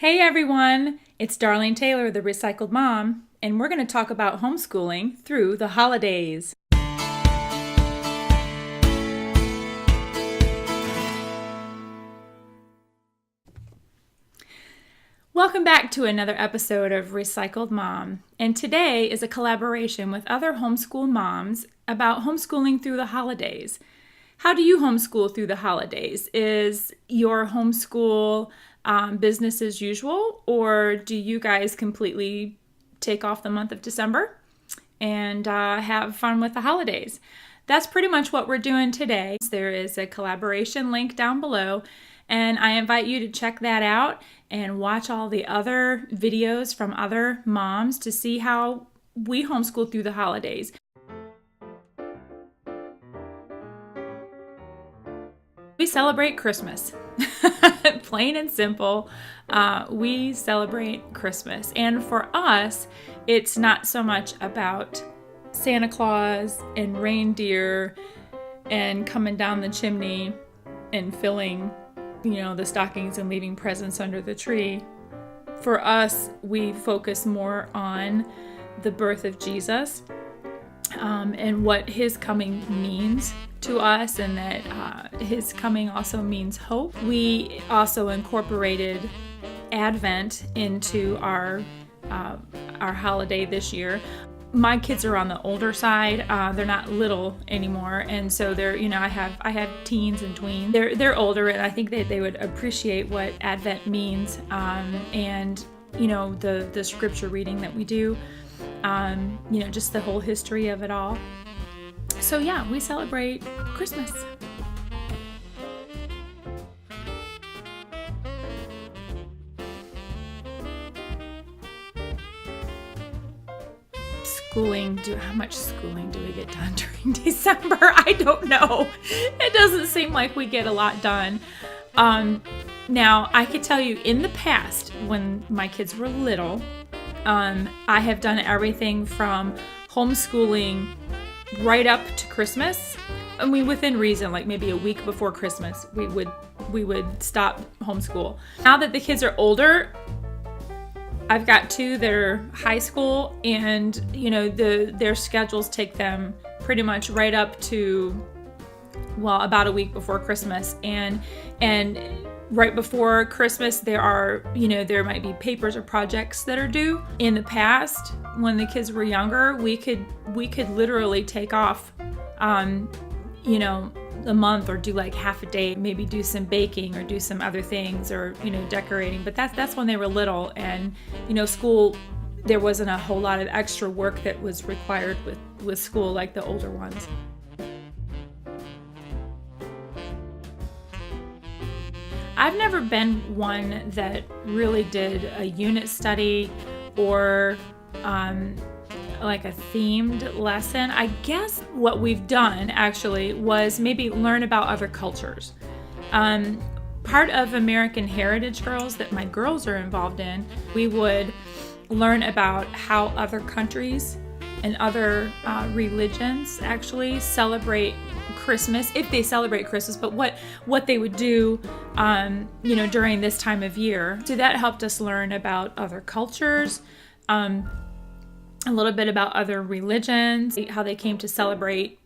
Hey everyone, it's Darlene Taylor, the Recycled Mom, and we're going to talk about homeschooling through the holidays. Welcome back to another episode of Recycled Mom, and today is a collaboration with other homeschool moms about homeschooling through the holidays. How do you homeschool through the holidays? Is your homeschool business as usual, or do you guys completely take off the month of December and have fun with the holidays? That's pretty much what we're doing today. There is a collaboration link down below, and I invite you to check that out and watch all the other videos from other moms to see how we homeschool through the holidays. We celebrate Christmas. Plain and simple, we celebrate Christmas. And for us, it's not so much about Santa Claus and reindeer and coming down the chimney and filling, the stockings and leaving presents under the tree. For us, we focus more on the birth of Jesus and what his coming means to us, and that his coming also means hope. We also incorporated Advent into our holiday this year. My kids are on the older side. They're not little anymore, and so they're I have teens and tweens. They're older, and I think that they would appreciate what Advent means, and the scripture reading that we do, just the whole history of it all. So yeah, we celebrate Christmas. How much schooling do we get done during December? I don't know. It doesn't seem like we get a lot done. Now, I could tell you in the past, when my kids were little, I have done everything from homeschooling right up to Christmas. I mean, within reason, like maybe a week before Christmas, we would stop homeschool. Now that the kids are older, I've got two that are high school, and their schedules take them pretty much right up to about a week before Christmas, and right before Christmas there might be papers or projects that are due. In the past, when the kids were younger, we could literally take off a month, or do like half a day, maybe do some baking or do some other things, or decorating. But that's when they were little, and school, there wasn't a whole lot of extra work that was required with school like the older ones. I've never been one that really did a unit study or like a themed lesson. I guess what we've done actually was maybe learn about other cultures. Part of American Heritage Girls that my girls are involved in, we would learn about how other countries and other religions actually celebrate Christmas, if they celebrate Christmas, but what they would do during this time of year. So that helped us learn about other cultures, a little bit about other religions, how they came to celebrate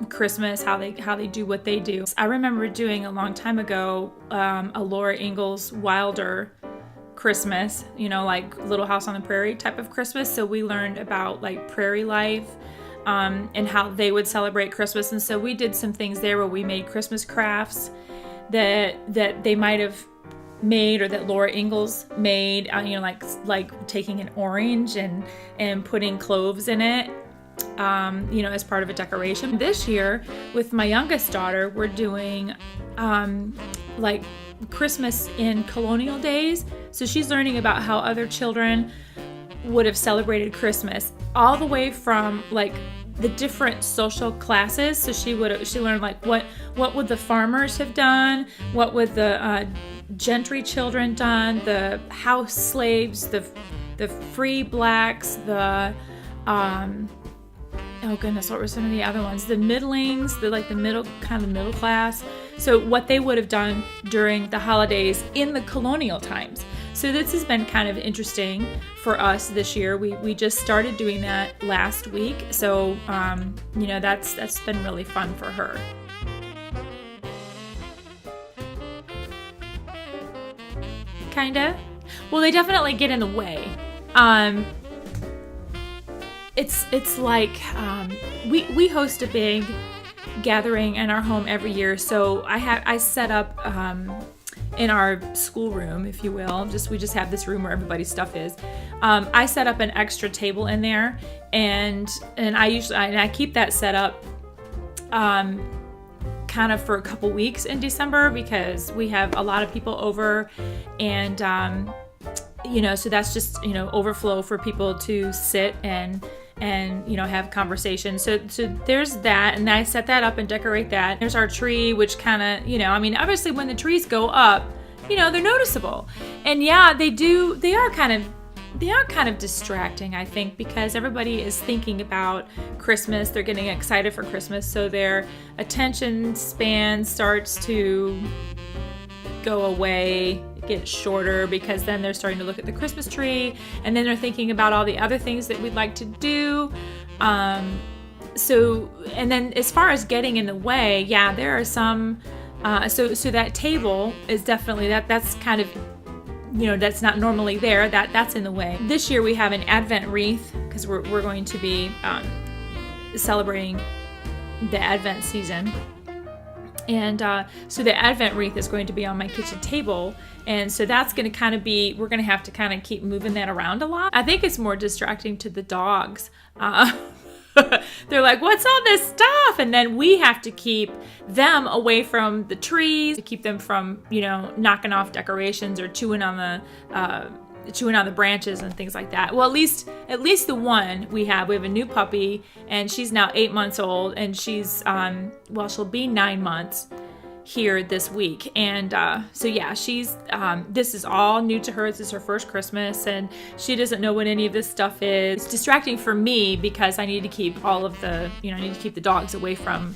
Christmas, how they do what they do. I remember doing a long time ago a Laura Ingalls Wilder Christmas, like Little House on the Prairie type of Christmas. So we learned about like prairie life and how they would celebrate Christmas. And so we did some things there where we made Christmas crafts that they might have made, or that Laura Ingalls made, like taking an orange and putting cloves in it, as part of a decoration. This year, with my youngest daughter, we're doing like Christmas in colonial days. So she's learning about how other children would have celebrated Christmas, all the way from like the different social classes. So she learned like what would the farmers have done, what would the gentry children done, the house slaves, the free blacks, the oh goodness, what were some of the other ones? The middlings, the middle class. So what they would have done during the holidays in the colonial times. So this has been kind of interesting for us this year. We just started doing that last week. So, that's been really fun for her. Kinda. Well, they definitely get in the way. It's like we host a big gathering in our home every year. So I set up in our schoolroom, if you will. We just have this room where everybody's stuff is. I set up an extra table in there, and I keep that set up kind of for a couple weeks in December because we have a lot of people over, and so that's just overflow for people to sit and have conversation. So there's that, and I set that up and decorate that. There's our tree, which kind of obviously when the trees go up, they're noticeable, and yeah, they are kind of distracting, I think, because everybody is thinking about Christmas. They're getting excited for Christmas, so their attention span starts to go away, get shorter, because then they're starting to look at the Christmas tree, and then they're thinking about all the other things that we'd like to do. So then as far as getting in the way, yeah, there are some. So that table is definitely that's kind of. That's not normally there. That's in the way. This year we have an Advent wreath because we're going to be celebrating the Advent season, and so the Advent wreath is going to be on my kitchen table, and so that's going to kind of be. We're going to have to kind of keep moving that around a lot. I think it's more distracting to the dogs. They're like, what's all this stuff? And then we have to keep them away from the trees, to keep them from, knocking off decorations or chewing on the branches and things like that. Well, at least the one we have a new puppy, and she's now 8 months old, and she's, she'll be 9 months here this week. And so yeah, she's this is all new to her. This is her first Christmas, and she doesn't know what any of this stuff is. It's distracting for me because I need to keep all of the I need to keep the dogs away from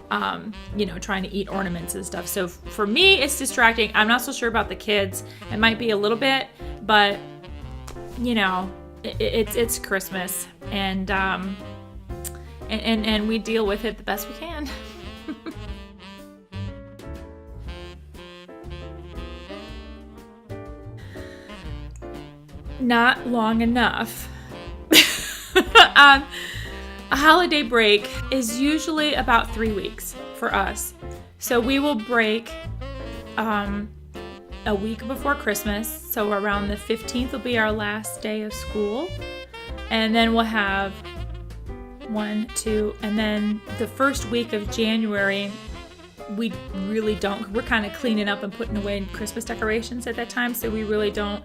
trying to eat ornaments and stuff. So for me, it's distracting. I'm not so sure about the kids. It might be a little bit, but it's Christmas, and we deal with it the best we can. Not long enough. A holiday break is usually about 3 weeks for us. So we will break a week before Christmas. So around the 15th will be our last day of school. And then we'll have 1, 2, and then the first week of January, we really don't. We're kind of cleaning up and putting away Christmas decorations at that time. So we really don't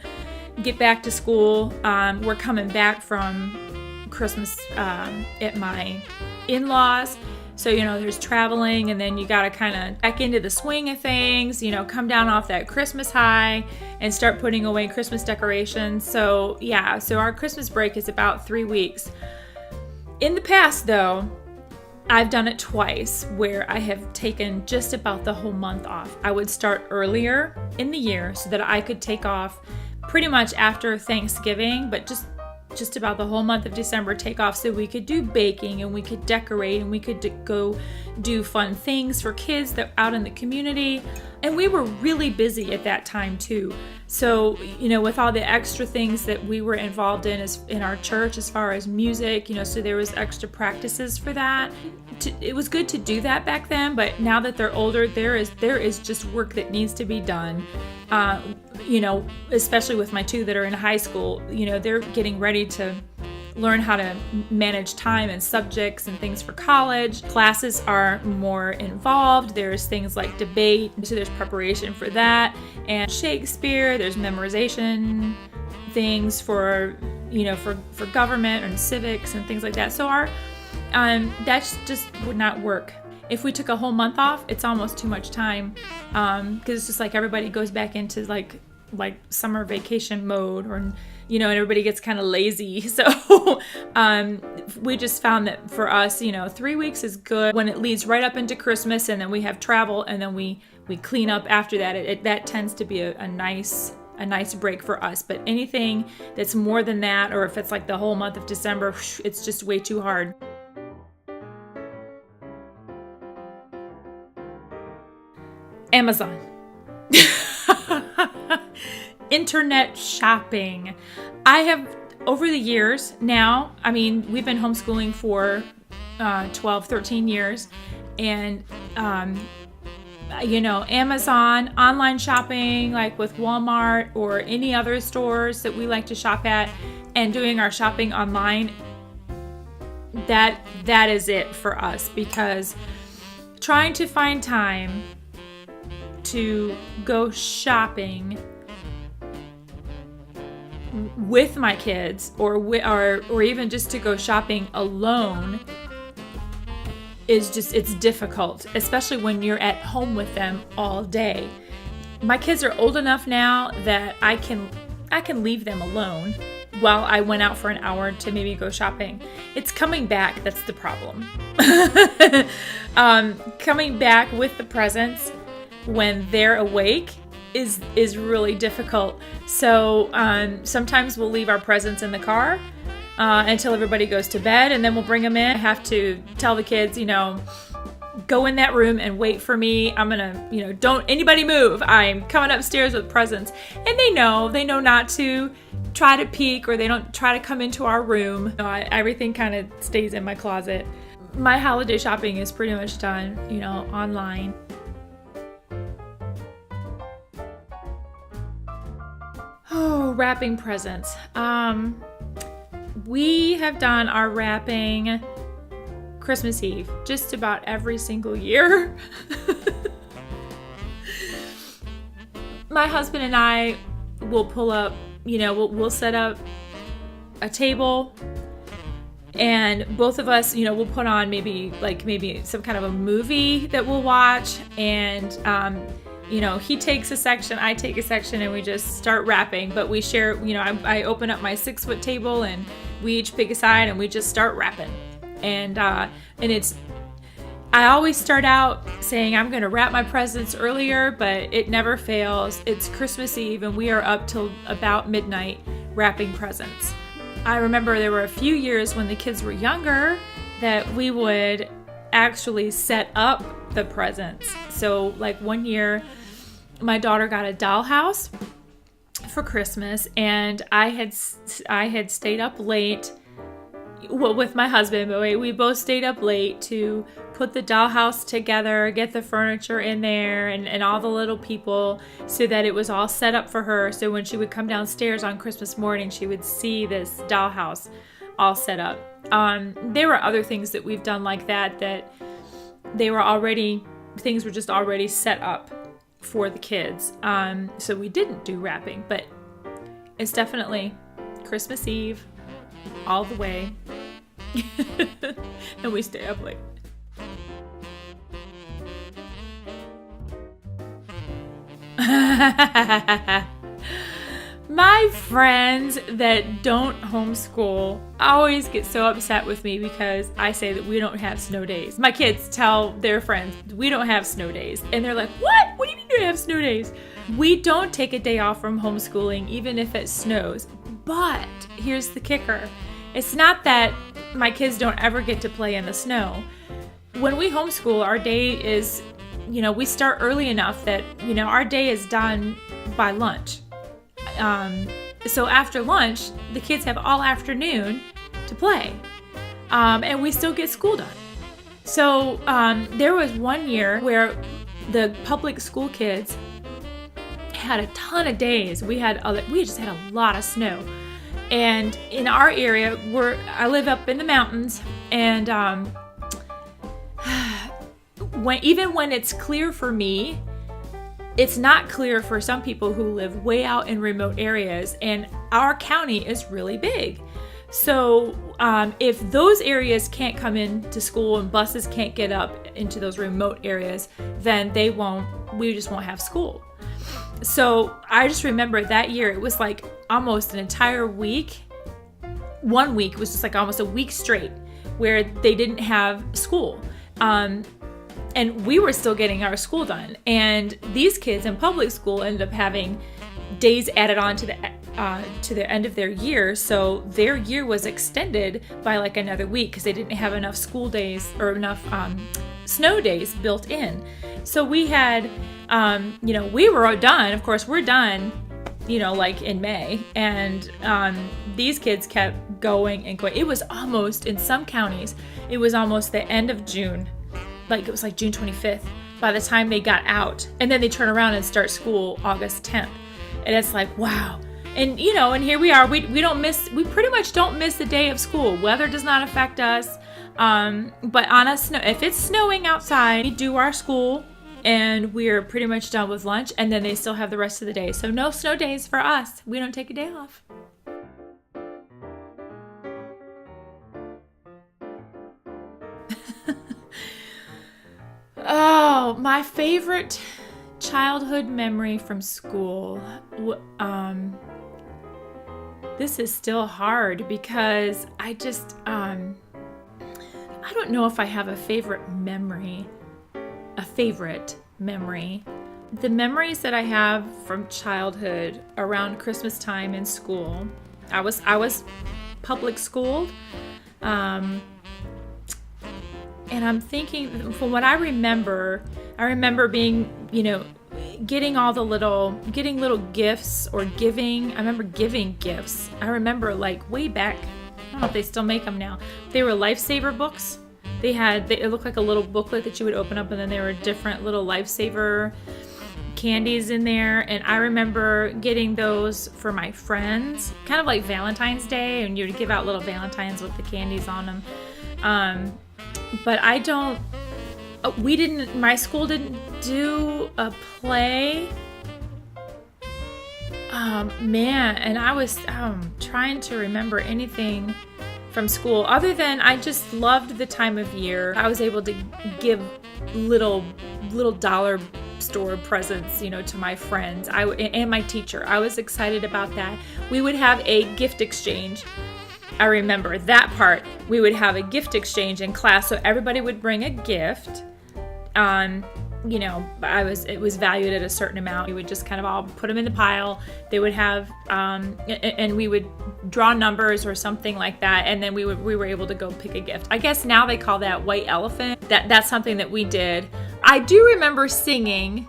get back to school. We're coming back from Christmas at my in-laws, so there's traveling, and then you got to kind of back into the swing of things, come down off that Christmas high and start putting away Christmas decorations. So yeah, so our Christmas break is about 3 weeks. In the past, though, I've done it twice where I have taken just about the whole month off. I would start earlier in the year so that I could take off pretty much after Thanksgiving, but just about the whole month of December take off so we could do baking and we could decorate and we could go do fun things for kids that out in the community. And we were really busy at that time too. So, with all the extra things that we were involved in our church as far as music, so there was extra practices for that. It was good to do that back then, but now that they're older, there is just work that needs to be done. Especially with my two that are in high school, they're getting ready to learn how to manage time and subjects and things for college. Classes are more involved. There's things like debate, so there's preparation for that. And Shakespeare, there's memorization things for government and civics and things like that. So that just would not work. If we took a whole month off, it's almost too much time, because it's just like everybody goes back into like summer vacation mode, or and everybody gets kind of lazy. So we just found that for us, 3 weeks is good when it leads right up into Christmas, and then we have travel, and then we clean up after that. That tends to be a nice a nice break for us. But anything that's more than that, or if it's like the whole month of December, it's just way too hard. Amazon. Internet shopping. I have, over the years now, I mean, we've been homeschooling for 12, 13 years. And, Amazon, online shopping, like with Walmart or any other stores that we like to shop at, and doing our shopping online, that is it for us, because trying to find time to go shopping with my kids, or even just to go shopping alone, it's difficult, especially when you're at home with them all day. My kids are old enough now that I can leave them alone while I went out for an hour to maybe go shopping. It's coming back that's the problem. Coming back with the presents when they're awake is really difficult. So sometimes we'll leave our presents in the car until everybody goes to bed, and then we'll bring them in. I have to tell the kids, go in that room and wait for me. I'm gonna, don't anybody move. I'm coming upstairs with presents. And they know not to try to peek, or they don't try to come into our room. Everything kind of stays in my closet. My holiday shopping is pretty much done, online. Oh, wrapping presents. We have done our wrapping Christmas Eve just about every single year. My husband and I will pull up, we'll set up a table, and both of us, we'll put on maybe some kind of a movie that we'll watch, and he takes a section, I take a section, and we just start wrapping. But we share, I open up my 6-foot table, and we each pick a side, and we just start wrapping. And I always start out saying I'm going to wrap my presents earlier, but it never fails. It's Christmas Eve, and we are up till about midnight wrapping presents. I remember there were a few years when the kids were younger that we would actually set up the presents. So like one year, my daughter got a dollhouse for Christmas, and I had stayed up late, with my husband, but we both stayed up late to put the dollhouse together, get the furniture in there, and all the little people, so that it was all set up for her. So when she would come downstairs on Christmas morning, she would see this dollhouse all set up. There were other things that we've done like that things were just already set up for the kids. So we didn't do wrapping, but it's definitely Christmas Eve all the way. And we stay up late. My friends that don't homeschool always get so upset with me because I say that we don't have snow days. My kids tell their friends, we don't have snow days. And they're like, what? What do you mean you don't have snow days? We don't take a day off from homeschooling, even if it snows. But here's the kicker. It's not that my kids don't ever get to play in the snow. When we homeschool, our day is, we start early enough that, our day is done by lunch. So after lunch, the kids have all afternoon to play. And we still get school done. So there was one year where the public school kids had a ton of days. We just had a lot of snow. And in our area, I live up in the mountains, and even when it's clear for me, it's not clear for some people who live way out in remote areas, and our county is really big. So if those areas can't come into school and buses can't get up into those remote areas, then we just won't have school. So I just remember that year, it was like almost an entire week. One week was just like almost a week straight where they didn't have school. And we were still getting our school done. And these kids in public school ended up having days added on to the end of their year, so their year was extended by like another week because they didn't have enough school days or enough snow days built in. So we had, we were done. Of course, we're done, like in May, and these kids kept going and going. It was almost, in some counties, it was almost the end of June. Like it was like June 25th by the time they got out, and then they turn around and start school August 10th. And it's like, wow. And and here we are. We pretty much don't miss a day of school. Weather does not affect us. But if it's snowing outside, we do our school and we're pretty much done with lunch, and then they still have the rest of the day. So no snow days for us. We don't take a day off. Oh, my favorite childhood memory from school. This is still hard because I don't know if I have a favorite memory. The memories that I have from childhood around Christmas time in school, I was public schooled, and I'm thinking, from what I remember being, getting little gifts or giving. I remember giving gifts. I remember like way back, I don't know if they still make them now. They were Lifesaver books. It looked like a little booklet that you would open up, and then there were different little Lifesaver candies in there. And I remember getting those for my friends, kind of like Valentine's Day, and you would give out little Valentines with the candies on them. But my school didn't do a play. And I was trying to remember anything from school other than I just loved the time of year. I was able to give little dollar store presents, to my friends and my teacher. I was excited about that. We would have a gift exchange. I remember that part. We would have a gift exchange in class, so everybody would bring a gift. It was valued at a certain amount. We would just kind of all put them in the pile. They would have, and we would draw numbers or something like that, and then we were able to go pick a gift. I guess now they call that white elephant. That's something that we did. I do remember singing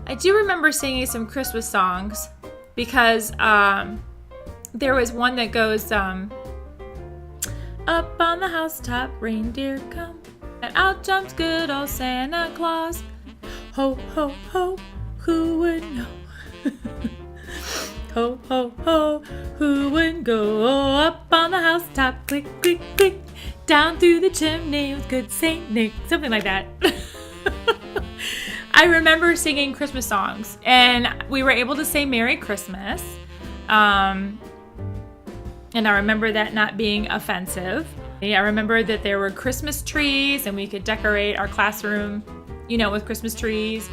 some Christmas songs because there was one that goes, up on the housetop, reindeer come, and out jumps good old Santa Claus. Ho, ho, ho, who would know? Ho, ho, ho, who would go up on the housetop, click, click, click, down through the chimney with good Saint Nick, something like that. I remember singing Christmas songs, and we were able to say Merry Christmas. And I remember that not being offensive. I remember that there were Christmas trees, and we could decorate our classroom, with Christmas trees.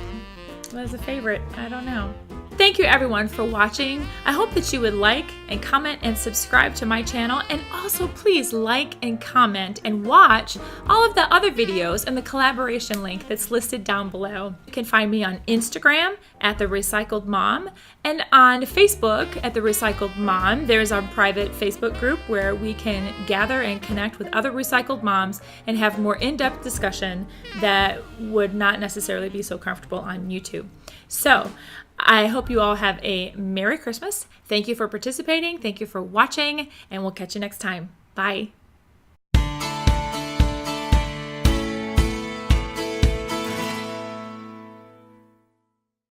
What was a favorite? I don't know. Thank you everyone for watching. I hope that you would like and comment and subscribe to my channel, and also please like and comment and watch all of the other videos and the collaboration link that's listed down below. You can find me on Instagram at The Recycled Mom, and on Facebook at The Recycled Mom. There's our private Facebook group where we can gather and connect with other recycled moms and have more in-depth discussion that would not necessarily be so comfortable on YouTube. So I hope you all have a Merry Christmas. Thank you for participating. Thank you for watching, and we'll catch you next time. Bye.